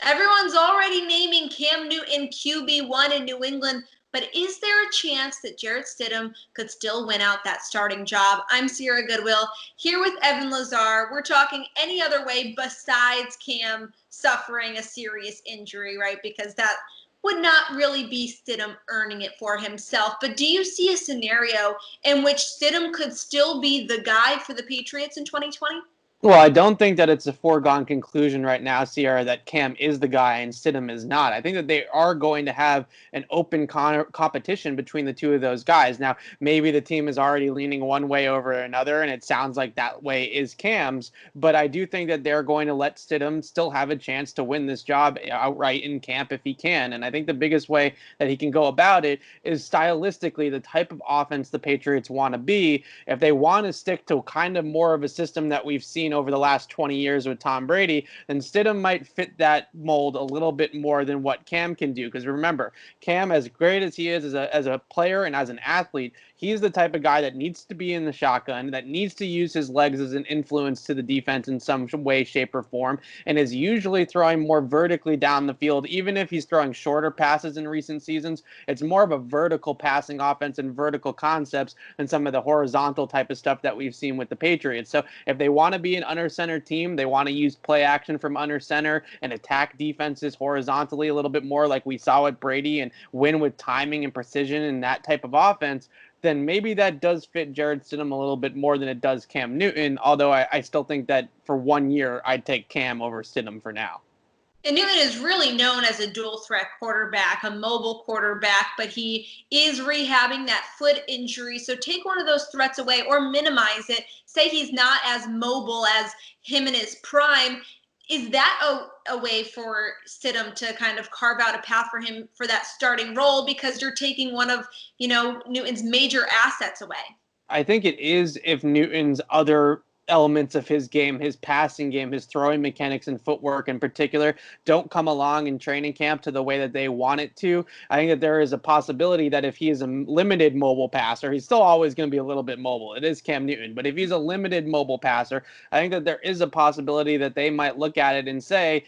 Everyone's already naming Cam Newton QB1 in New England, but is there a chance that Jarrett Stidham could still win out that starting job? I'm Sierra Goodwill, here with Evan Lazar. We're talking any other way besides Cam suffering a serious injury, right? Because that would not really be Stidham earning it for himself. But do you see a scenario in which Stidham could still be the guy for the Patriots in 2020? Well, I don't think that it's a foregone conclusion right now, Sierra, that Cam is the guy and Stidham is not. I think that they are going to have an open competition between the two of those guys. Now, maybe the team is already leaning one way over another, and it sounds like that way is Cam's, but I do think that they're going to let Stidham still have a chance to win this job outright in camp if he can. And I think the biggest way that he can go about it is stylistically the type of offense the Patriots want to be. If they want to stick to kind of more of a system that we've seen over the last 20 years with Tom Brady, then Stidham might fit that mold a little bit more than what Cam can do. Because remember, Cam, as great as he is as a player and as an athlete, he's the type of guy that needs to be in the shotgun, that needs to use his legs as an influence to the defense in some way, shape, or form, and is usually throwing more vertically down the field. Even if he's throwing shorter passes in recent seasons, it's more of a vertical passing offense and vertical concepts than some of the horizontal type of stuff that we've seen with the Patriots. So if they want to be an under center team, they want to use play action from under center and attack defenses horizontally a little bit more like we saw with Brady and win with timing and precision and that type of offense, then maybe that does fit Jarrett Stidham a little bit more than it does Cam Newton, although I still think that for 1 year, I'd take Cam over Stidham for now. And Newton is really known as a dual threat quarterback, a mobile quarterback, but he is rehabbing that foot injury. So take one of those threats away or minimize it. Say he's not as mobile as him in his prime. Is that a way for Stidham to kind of carve out a path for him for that starting role because you're taking one of, Newton's major assets away? I think it is if Newton's other elements of his game, his passing game, his throwing mechanics and footwork in particular, don't come along in training camp to the way that they want it to. I think that there is a possibility that if he is a limited mobile passer, he's still always going to be a little bit mobile. It is Cam Newton. But if he's a limited mobile passer, I think that there is a possibility that they might look at it and say,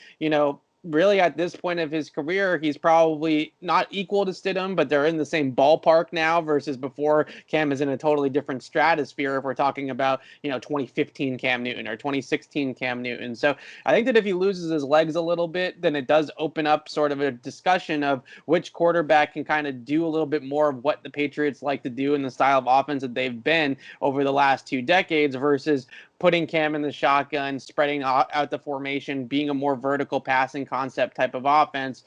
really at this point of his career, he's probably not equal to Stidham, but they're in the same ballpark now versus before. Cam is in a totally different stratosphere if we're talking about, 2015 Cam Newton or 2016 Cam Newton. So I think that if he loses his legs a little bit, then it does open up sort of a discussion of which quarterback can kind of do a little bit more of what the Patriots like to do in the style of offense that they've been over the last 2 decades versus putting Cam in the shotgun, spreading out the formation, being a more vertical passing concept type of offense.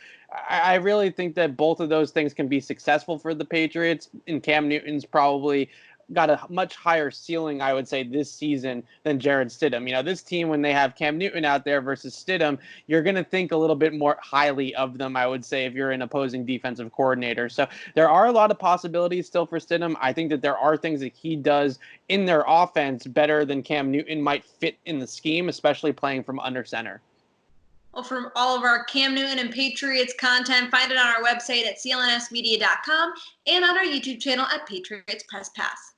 I really think that both of those things can be successful for the Patriots, and Cam Newton's probably got a much higher ceiling, I would say, this season than Jarrett Stidham. This team, when they have Cam Newton out there versus Stidham, you're going to think a little bit more highly of them, I would say, if you're an opposing defensive coordinator. So there are a lot of possibilities still for Stidham. I think that there are things that he does in their offense better than Cam Newton might fit in the scheme, especially playing from under center. Well, for all of our Cam Newton and Patriots content, find it on our website at clnsmedia.com and on our YouTube channel at Patriots Press Pass.